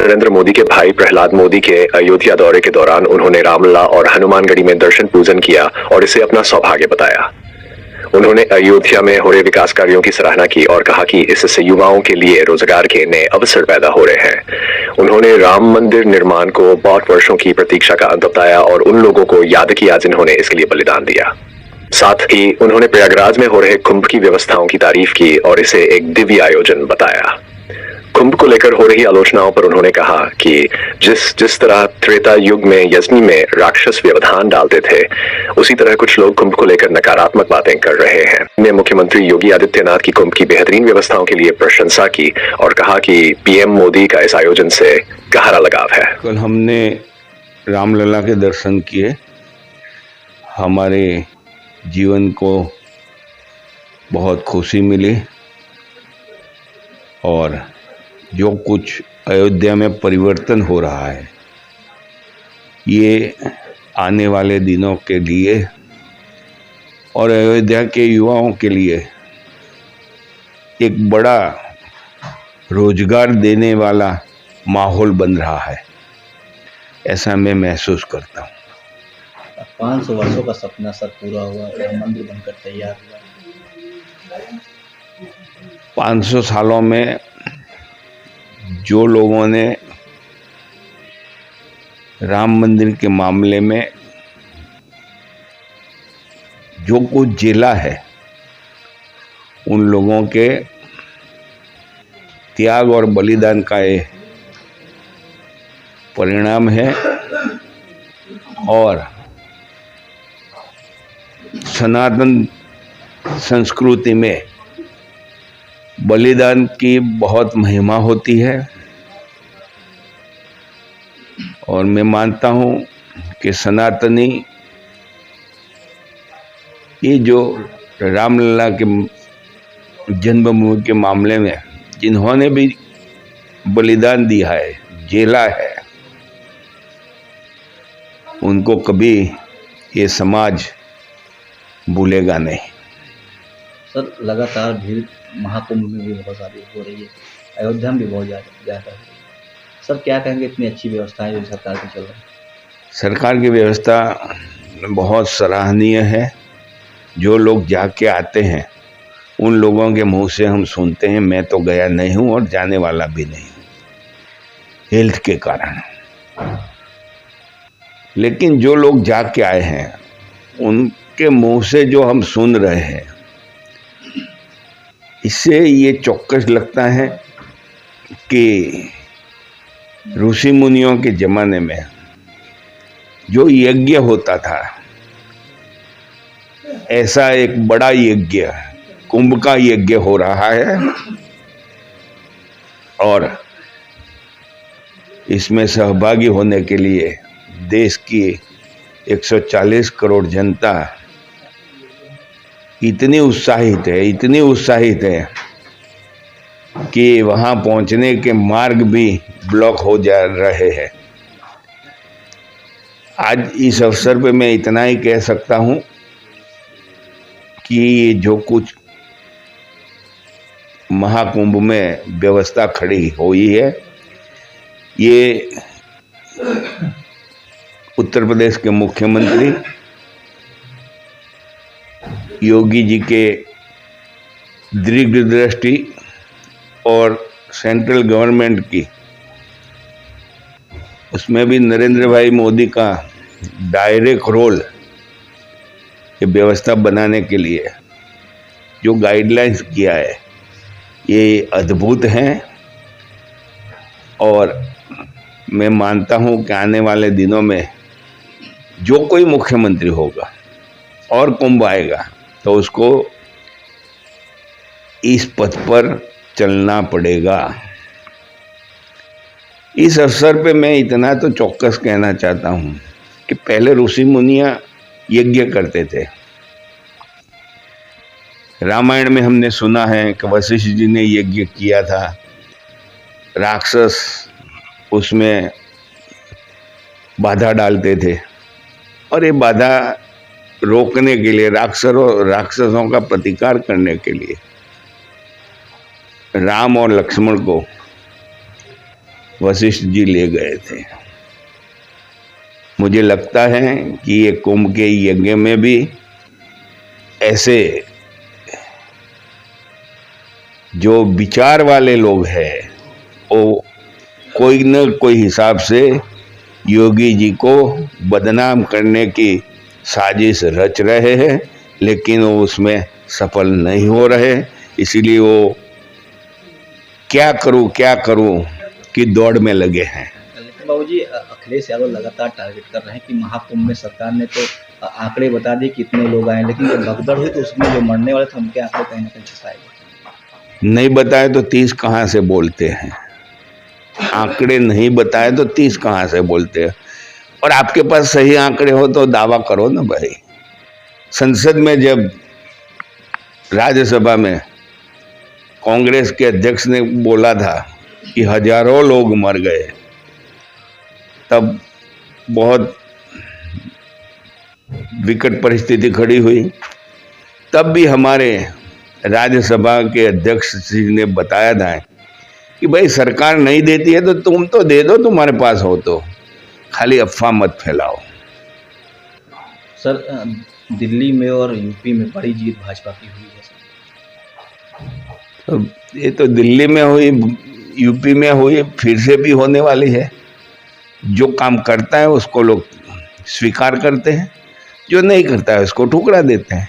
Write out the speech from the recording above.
नरेंद्र मोदी के भाई प्रहलाद मोदी के अयोध्या दौरे के दौरान उन्होंने रामलला और हनुमानगढ़ी में दर्शन पूजन किया और इसे अपना सौभाग्य बताया। उन्होंने अयोध्या में हो रहे विकास कार्यों की सराहना की और कहा कि इससे युवाओं के लिए रोजगार के नए अवसर पैदा हो रहे हैं। उन्होंने राम मंदिर निर्माण को बहुत वर्षों की प्रतीक्षा का अंत बताया और उन लोगों को याद किया जिन्होंने इसके लिए बलिदान दिया। साथ ही उन्होंने प्रयागराज में हो रहे कुंभ की व्यवस्थाओं की तारीफ की और इसे एक दिव्य आयोजन बताया। कुंभ को लेकर हो रही आलोचनाओं पर उन्होंने कहा कि जिस तरह त्रेता युग में यज्ञ में राक्षस व्यवधान डालते थे, उसी तरह कुछ लोग कुंभ को लेकर नकारात्मक बातें कर रहे हैं। ने मुख्यमंत्री योगी आदित्यनाथ की कुंभ की बेहतरीन व्यवस्थाओं के लिए प्रशंसा की और कहा कि पीएम मोदी का इस आयोजन से गहरा लगाव है। कल हमने रामलला के दर्शन किए। हमारे जीवन को बहुत खुशी मिली और जो कुछ अयोध्या में परिवर्तन हो रहा है, ये आने वाले दिनों के लिए और अयोध्या के युवाओं के लिए एक बड़ा रोजगार देने वाला माहौल बन रहा है, ऐसा मैं महसूस करता हूँ। 500 वर्षों का सपना सर पूरा हुआ, राम मंदिर बनकर तैयार हुआ। 500 सालों में जो लोगों ने राम मंदिर के मामले में जो कुछ झेला है, उन लोगों के त्याग और बलिदान का ये परिणाम है और सनातन संस्कृति में बलिदान की बहुत महिमा होती है और मैं मानता हूँ कि सनातनी ये जो रामलला के जन्मभूमि के मामले में जिन्होंने भी बलिदान दिया है, झेला है, उनको कभी ये समाज भूलेगा नहीं। सर, लगातार भीड़ महाकुंभ में भी बहुत सारी हो रही है, अयोध्या में भी बहुत ज़्यादा है। सर, क्या कहेंगे इतनी अच्छी व्यवस्थाएं जो सरकार की चल रही है? सरकार की व्यवस्था बहुत सराहनीय है। जो लोग जाके आते हैं उन लोगों के मुंह से हम सुनते हैं, मैं तो गया नहीं हूँ और जाने वाला भी नहीं हूँ हेल्थ के कारण, लेकिन जो लोग जाके आए हैं उनके मुंह से जो हम सुन रहे हैं, इससे ये चौकस लगता है कि ऋषि मुनियों के जमाने में जो यज्ञ होता था, ऐसा एक बड़ा यज्ञ, कुंभ का यज्ञ हो रहा है और इसमें सहभागी होने के लिए देश की 140 करोड़ जनता इतनी उत्साहित है कि वहां पहुंचने के मार्ग भी ब्लॉक हो जा रहे हैं। आज इस अवसर पे मैं इतना ही कह सकता हूं कि ये जो कुछ महाकुंभ में व्यवस्था खड़ी हुई है, ये उत्तर प्रदेश के मुख्यमंत्री योगी जी के दीर्घ दृष्टि और सेंट्रल गवर्नमेंट की, उसमें भी नरेंद्र भाई मोदी का डायरेक्ट रोल, ये व्यवस्था बनाने के लिए जो गाइडलाइंस किया है, ये अद्भुत हैं और मैं मानता हूँ कि आने वाले दिनों में जो कोई मुख्यमंत्री होगा और कुंभ आएगा तो उसको इस पथ पर चलना पड़ेगा। इस अवसर पे मैं इतना तो चौकस कहना चाहता हूँ कि पहले ऋषि मुनियाँ यज्ञ करते थे। रामायण में हमने सुना है कि वशिष्ठ जी ने यज्ञ किया था, राक्षस उसमें बाधा डालते थे और ये बाधा रोकने के लिए, राक्षसों का प्रतिकार करने के लिए राम और लक्ष्मण को वशिष्ठ जी ले गए थे। मुझे लगता है कि ये कुंभ के यज्ञ में भी ऐसे जो विचार वाले लोग हैं वो कोई न कोई हिसाब से योगी जी को बदनाम करने की साजिश रच रहे हैं, लेकिन वो उसमें सफल नहीं हो रहे। इसीलिए वो क्या करूं कि दौड़ में लगे हैं। लेकिन बाबूजी अखिलेश यादव लगातार टारगेट कर रहे हैं कि महाकुंभ में सरकार ने तो आंकड़े बता दिए कितने लोग आए, लेकिन जब भगदड़ हुई तो उसमें जो मरने वाले थे उनके आंकड़े कहीं ना कहीं छुपाए गए। नहीं बताए तो 30 कहाँ से बोलते हैं? आंकड़े नहीं बताए तो 30 कहाँ से बोलते हैं? और आपके पास सही आंकड़े हो तो दावा करो ना भाई। संसद में जब राज्यसभा में कांग्रेस के अध्यक्ष ने बोला था कि हजारों लोग मर गए, तब बहुत विकट परिस्थिति खड़ी हुई। तब भी हमारे राज्यसभा के अध्यक्ष जी ने बताया था कि भाई सरकार नहीं देती है तो तुम तो दे दो, तुम्हारे पास हो तो, खाली अफवाह मत फैलाओ। सर दिल्ली में और यूपी में बड़ी जीत भाजपा की हुई है सर। तो ये तो दिल्ली में हुई, यूपी में हुई, फिर से भी होने वाली है। जो काम करता है उसको लोग स्वीकार करते हैं, जो नहीं करता है उसको ठुकरा देते हैं।